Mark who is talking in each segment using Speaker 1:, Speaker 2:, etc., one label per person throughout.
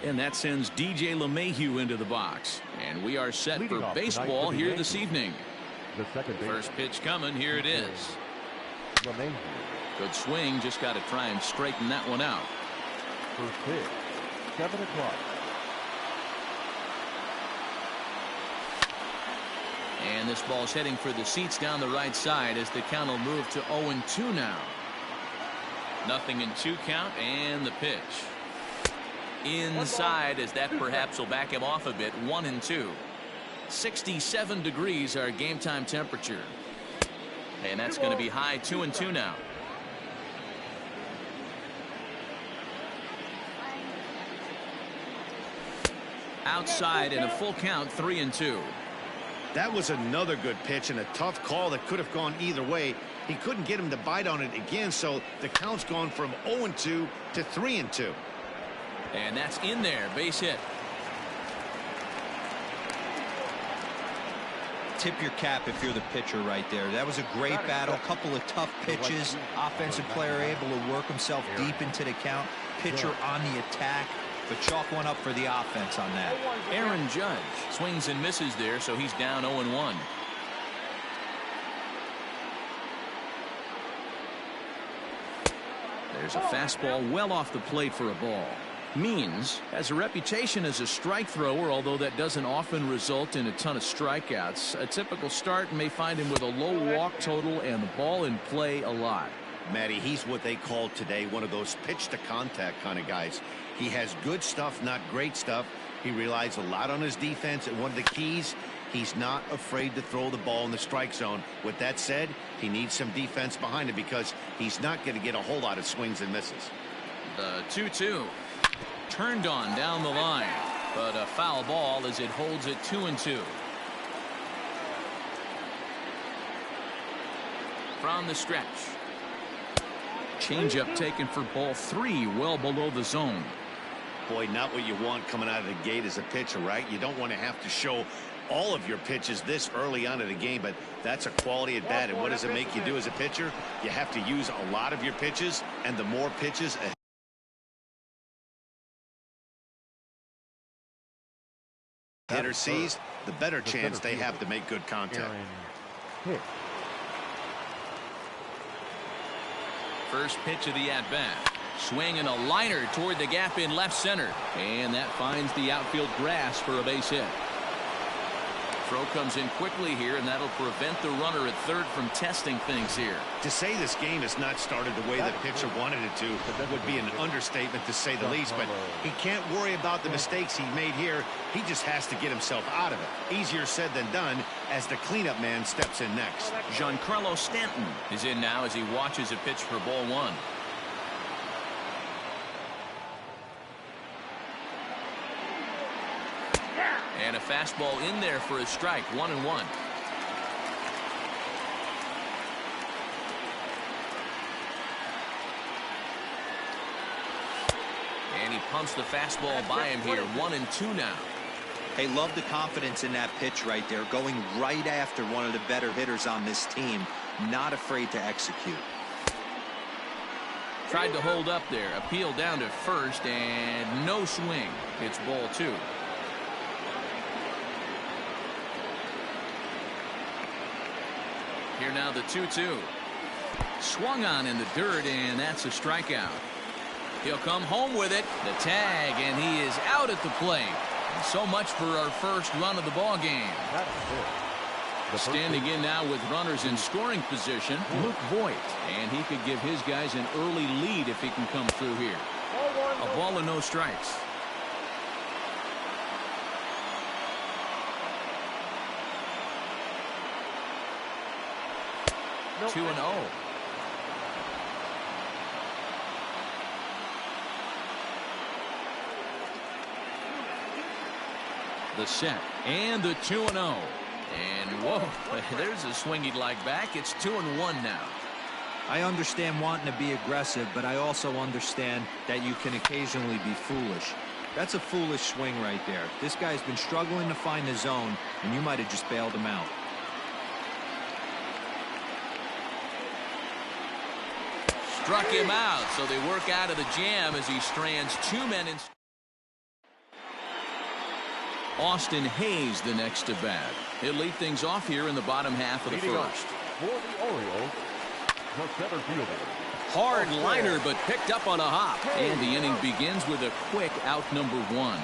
Speaker 1: And that sends DJ LeMahieu into the box. And we are set for baseball here this evening. First pitch coming. Here it is. Good swing. Just got to try and straighten that one out.
Speaker 2: First pitch, 7 o'clock.
Speaker 1: And this ball's heading for the seats down the right side as the count will move to 0-2 now. 0-2 count, and the pitch. Inside, as that perhaps will back him off a bit. 1-2. 67 degrees our game time temperature. And that's going to be high. 2-2 now. Outside in a full count. 3-2.
Speaker 3: That was another good pitch and a tough call that could have gone either way. He couldn't get him to bite on it again, so the count's gone from 0-2 to 3-2.
Speaker 1: And that's in there. Base hit.
Speaker 4: Tip your cap if you're the pitcher right there. That was a great battle. Couple of tough pitches. Offensive player able to work himself deep into the count. Pitcher on the attack. But chalk one up for the offense on that.
Speaker 1: Aaron Judge swings and misses there, so he's down 0-1. There's a fastball well off the plate for a ball. Means has a reputation as a strike thrower, although that doesn't often result in a ton of strikeouts. A typical start may find him with a low walk total and the ball in play a lot.
Speaker 3: Matty, he's what they call today one of those pitch to contact kind of guys. He has good stuff, not great stuff. He relies a lot on his defense, and one of the keys, he's not afraid to throw the ball in the strike zone. With that said, he needs some defense behind him because he's not going to get a whole lot of swings and misses.
Speaker 1: The 2-2 turned on down the line, but a foul ball as it holds it 2-2. From the stretch. Changeup taken for ball 3, well below the zone.
Speaker 3: Boy, not what you want coming out of the gate as a pitcher, right? You don't want to have to show all of your pitches this early on in the game, but that's a quality at bat. And what does it make you do as a pitcher? You have to use a lot of your pitches, and the more pitches a hitter sees, the better chance they have to make good contact.
Speaker 1: First pitch of the at-bat. Swing and a liner toward the gap in left center. And that finds the outfield grass for a base hit. Throw comes in quickly here, and that'll prevent the runner at third from testing things here.
Speaker 3: To say this game has not started the way the pitcher wanted it to would be an understatement, to say the least. But he can't worry about the mistakes he made here. He just has to get himself out of it. Easier said than done as the cleanup man steps in next.
Speaker 1: Giancarlo Stanton is in now as he watches a pitch for ball 1. And a fastball in there for a strike. 1-1. And he pumps the fastball by him here. 1-2 now.
Speaker 4: Hey, love the confidence in that pitch right there. Going right after one of the better hitters on this team. Not afraid to execute.
Speaker 1: Tried to hold up there. Appeal down to first and no swing. It's ball 2. Here now the 2-2. Swung on in the dirt, and that's a strikeout. He'll come home with it. The tag, and he is out at the plate. And so much for our first run of the ball game. Standing in now with runners in scoring position, Luke Voigt. And he could give his guys an early lead if he can come through here. A ball and no strikes. Nope. 2-0. The set and the 2-0. And whoa, there's a swing he'd like back. It's 2-1 now.
Speaker 4: I understand wanting to be aggressive, but I also understand that you can occasionally be foolish. That's a foolish swing right there. This guy's been struggling to find the zone, and you might have just bailed him out.
Speaker 1: Struck him out, so they work out of the jam as he strands 2 men in. Austin Hayes the next to bat. He'll lead things off here in the bottom half of the first.
Speaker 2: For the Orioles, the center fielder.
Speaker 1: Hard liner, but picked up on a hop. And the inning begins with a quick out number 1.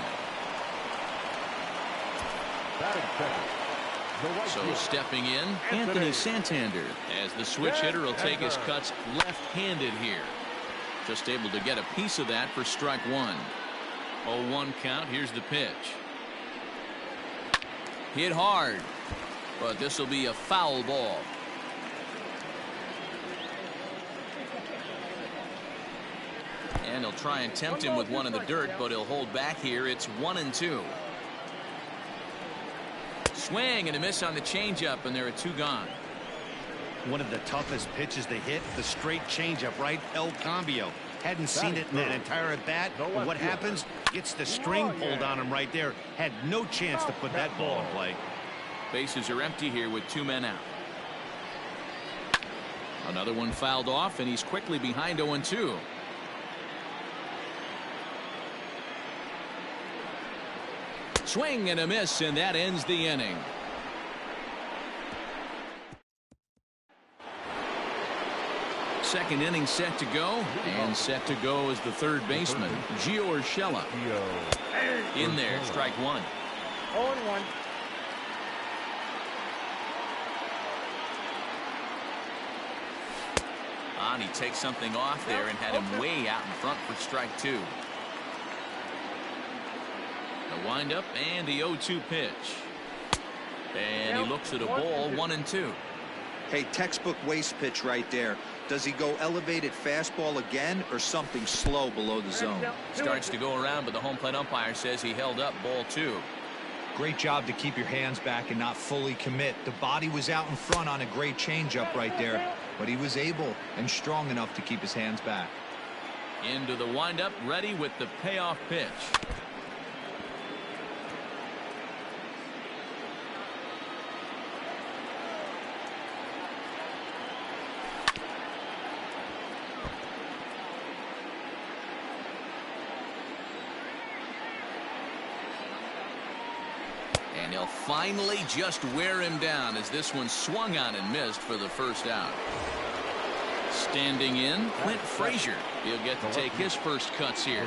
Speaker 2: Batting second.
Speaker 1: So stepping in, Anthony Santander, as the switch hitter will take his cuts left-handed here. Just able to get a piece of that for strike 1. 0-1 count. Here's the pitch. Hit hard, but this will be a foul ball. And he'll try and tempt him with one in the dirt, but he'll hold back here. It's 1-2. Swing and a miss on the changeup, and there are 2 gone.
Speaker 3: One of the toughest pitches to hit, the straight changeup, right? El Cambio. Hadn't seen it in that entire at bat. But what happens? Gets the string pulled on him right there. Had no chance to put that ball in play.
Speaker 1: Bases are empty here with 2 men out. Another one fouled off, and he's quickly behind 0-2. Swing and a miss, and that ends the inning. Second inning set to go, and set to go is the third baseman, Gio Urshela. In there, strike 1.
Speaker 5: 0-1.
Speaker 1: He takes something off there and had him way out in front for strike 2. The windup and the 0-2 pitch. And he looks at a ball, 1-2.
Speaker 4: Hey, textbook waste pitch right there. Does he go elevated fastball again or something slow below the zone?
Speaker 1: Starts to go around, but the home plate umpire says he held up, ball 2.
Speaker 4: Great job to keep your hands back and not fully commit. The body was out in front on a great changeup right there, but he was able and strong enough to keep his hands back.
Speaker 1: Into the windup, ready with the payoff pitch. And he'll finally just wear him down as this one swung on and missed for the first out. Standing in, Clint Frazier. He'll get to take his first cuts here.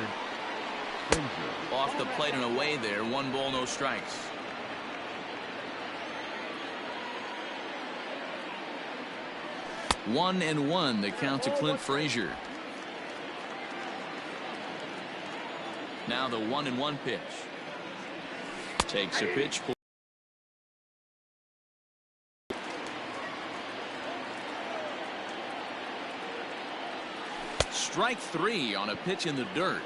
Speaker 1: Off the plate and away there. 1 ball, no strikes. One and one, the count to Clint Frazier. Now the 1-1 pitch. Takes a pitch. Strike 3 on a pitch in the dirt.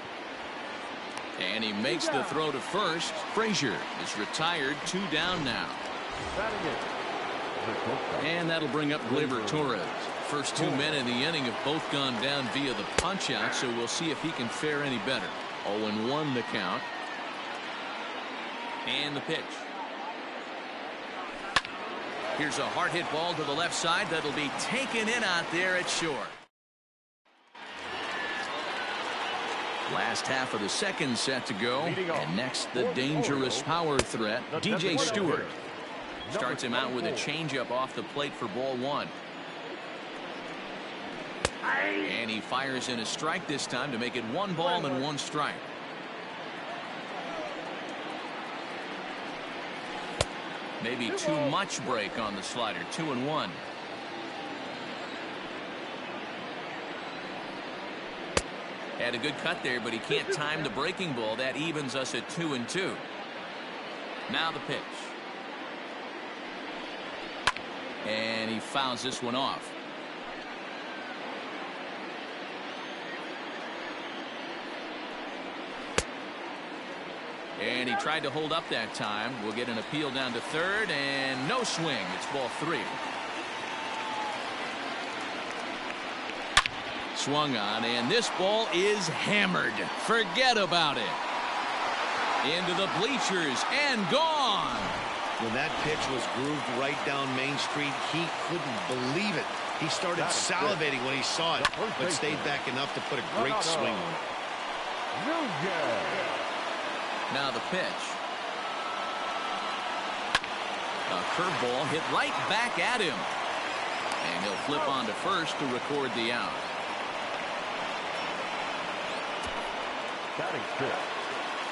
Speaker 1: And he makes the throw to first. Frazier is retired. 2 down now. And that'll bring up Gleyber Torres. First 2 men in the inning have both gone down via the punch out, so we'll see if he can fare any better. 0-1 the count. And the pitch. Here's a hard hit ball to the left side that'll be taken in out there at short. Last half of the second set to go. And next, the dangerous power threat, DJ Stewart. Starts him out with a changeup off the plate for ball 1. And he fires in a strike this time to make it 1 ball and 1 strike. Maybe too much break on the slider. 2-1. Had a good cut there, but he can't time the breaking ball. That evens us at 2-2. Now the pitch. And he fouls this one off. And he tried to hold up that time. We'll get an appeal down to third, and no swing. It's ball 3. Swung on, and this ball is hammered. Forget about it. Into the bleachers and gone.
Speaker 3: When that pitch was grooved right down Main Street, he couldn't believe it. He started salivating when he saw it, but stayed back enough to put a great swing on it.
Speaker 1: Now the pitch. A curveball hit right back at him. And he'll flip on to first to record the out.
Speaker 2: Batting fifth.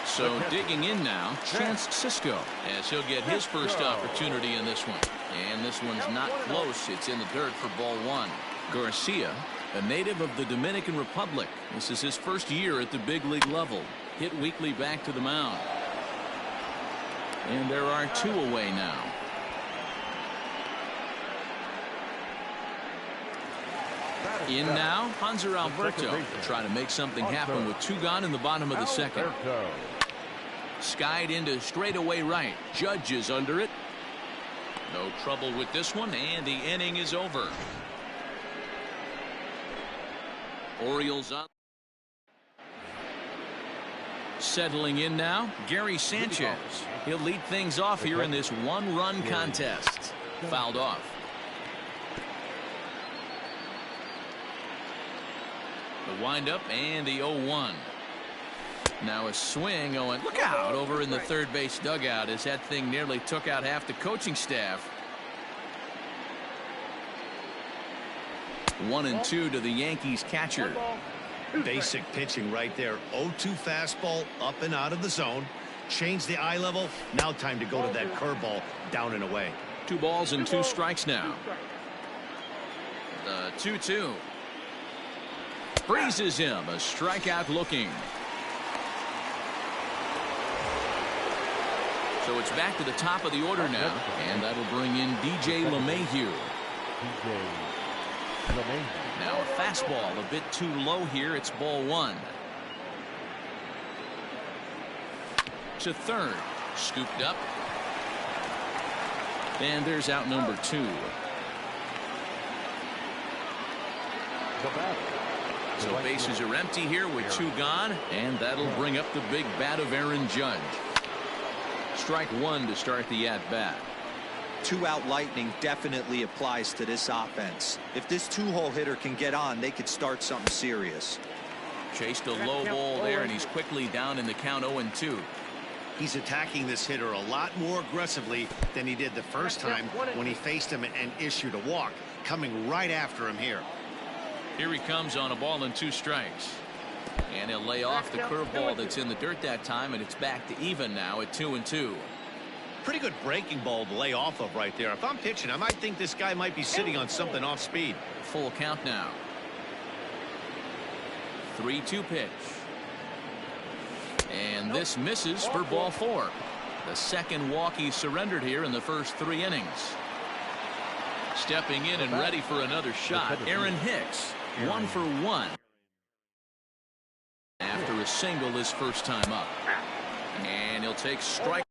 Speaker 1: So digging in now, Chance Cisco, as he'll get his first opportunity in this one. And this one's not close. It's in the dirt for ball one. Garcia, a native of the Dominican Republic. This is his first year at the big league level. Hit weekly back to the mound. And there are two away now. In now, Hanser Alberto to try to make something happen with two gone in the bottom of the second. Skied into straightaway right. Judge is under it. No trouble with this one, and the inning is over. Orioles up. Settling in now, Gary Sanchez. He'll lead things off here in this one-run contest. Fouled off. The windup and the 0-1. Now a swing going. Look out over in the third base dugout as that thing nearly took out half the coaching staff. 1-2 to the Yankees catcher.
Speaker 3: Basic pitching right there. 0-2 fastball up and out of the zone. Change the eye level. Now time to go to that curveball down and away.
Speaker 1: 2 balls and 2 strikes now. The 2-2. Freezes him. A strikeout looking. So it's back to the top of the order now, and that'll bring in DJ LeMahieu. Now a fastball a bit too low here. It's ball one. To third. Scooped up. And there's out number 2. So bases are empty here with 2 gone, and that'll bring up the big bat of Aaron Judge. Strike 1 to start the at-bat.
Speaker 4: 2-out lightning definitely applies to this offense. If this 2-hole hitter can get on, they could start something serious.
Speaker 1: Chased a low ball there, and he's quickly down in the count 0-2.
Speaker 3: He's attacking this hitter a lot more aggressively than he did the first time when he faced him and issued a walk. Coming right after him here.
Speaker 1: Here he comes on a ball and 2 strikes. And he'll lay off the curveball that's in the dirt that time, and it's back to even now at 2-2.
Speaker 3: Pretty good breaking ball to lay off of right there. If I'm pitching, I might think this guy might be sitting on something off speed.
Speaker 1: Full count now. 3-2 pitch. And this misses for ball 4. The second walk he surrendered here in the first 3 innings. Stepping in and ready for another shot, Aaron Hicks. 1 for 1. After a single his first time up. And he'll take strike.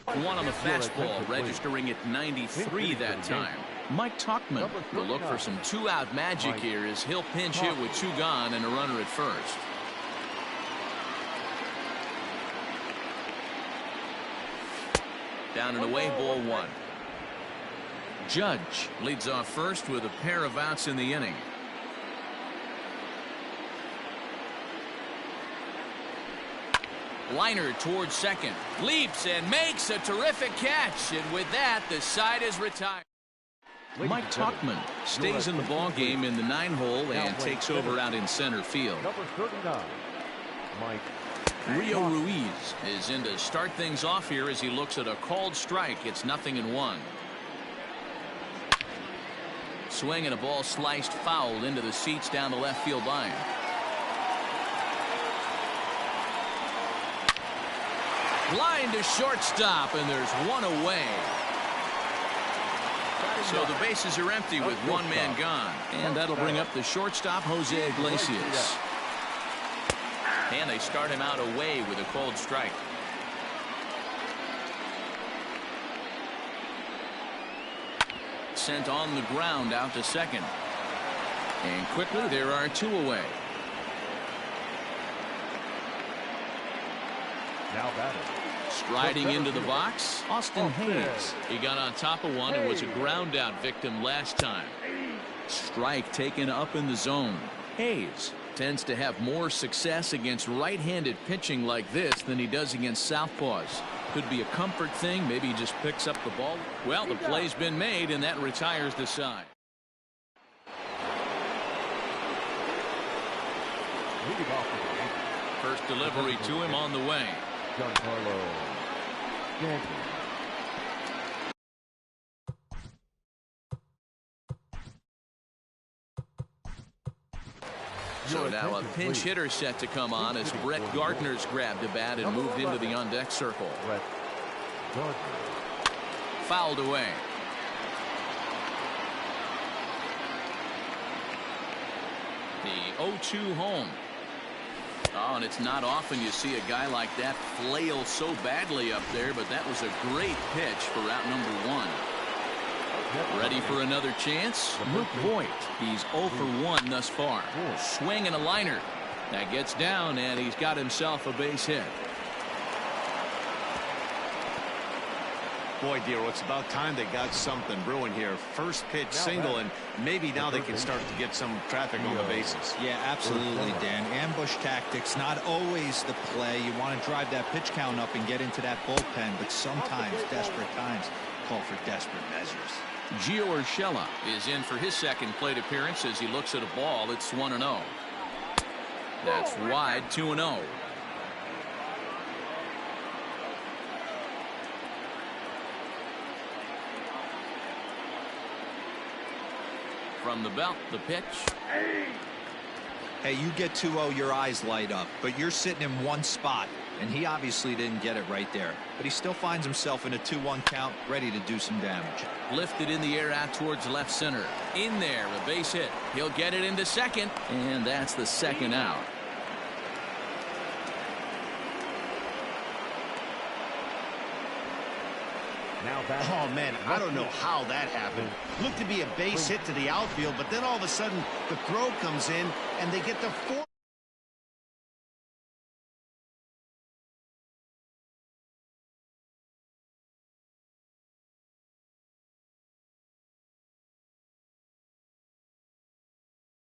Speaker 1: One on the fastball, registering at 93 that time. Mike Tauchman will look for some 2-out magic here as he'll pinch hit with 2 gone and a runner at first. Down and away, ball 1. Judge leads off first with a pair of outs in the inning. Liner towards second. Leaps and makes a terrific catch. And with that, the side is retired. Mike Tauchman stays in the ball game in the 9-hole and takes over out in center field.
Speaker 2: Number 39, Mike.
Speaker 1: Rio Ruiz is in to start things off here as he looks at a called strike. It's 0-1. Swing and a ball sliced foul into the seats down the left field line. Line to shortstop, and there's 1 away. So the bases are empty with 1 man gone, and that'll bring up the shortstop, Jose Iglesias. And they start him out away with a cold strike. Sent on the ground out to second. And quickly there are 2 away.
Speaker 2: Now batting.
Speaker 1: Striding into the box, Austin Hayes. He got on top of one and was a ground out victim last time. Strike taken up in the zone. Hayes Tends to have more success against right-handed pitching like this than he does against southpaws. Could be a comfort thing. Maybe he just picks up the ball. Well, the play's been made, and that retires the side.
Speaker 2: Leading off with the Yankees.
Speaker 1: First delivery to him on the way.
Speaker 2: Giancarlo Stanton.
Speaker 1: So now a pinch hitter set to come on as Brett Gardner's grabbed a bat and moved into the on-deck circle.
Speaker 2: Brett Gardner.
Speaker 1: Fouled away. The 0-2 home. Oh, and it's not often you see a guy like that flail so badly up there, but that was a great pitch for out number 1. Ready for another chance? Luke Voigt. He's 0 for 1 thus far. Swing and a liner. That gets down, and he's got himself a base hit.
Speaker 3: Boy, dear, it's about time they got something brewing here. First pitch single, and maybe now they can start to get some traffic on the bases.
Speaker 4: Yeah, absolutely, Dan. Ambush tactics, not always the play. You want to drive that pitch count up and get into that bullpen, but sometimes desperate times call for desperate measures.
Speaker 1: Gio Urshela is in for his second plate appearance as he looks at a ball. It's 1-0. That's wide, 2-0. From the belt, the pitch.
Speaker 4: Hey, you get 2-0, your eyes light up, but you're sitting in one spot, and he obviously didn't get it right there. But he still finds himself in a 2-1 count, ready to do some damage.
Speaker 1: Lifted in the air out towards left center. In there, a base hit. He'll get it into second, and that's the second out.
Speaker 3: Oh, man, I don't know how that happened. Looked to be a base hit to the outfield, but then all of a sudden the throw comes in, and they get the 4.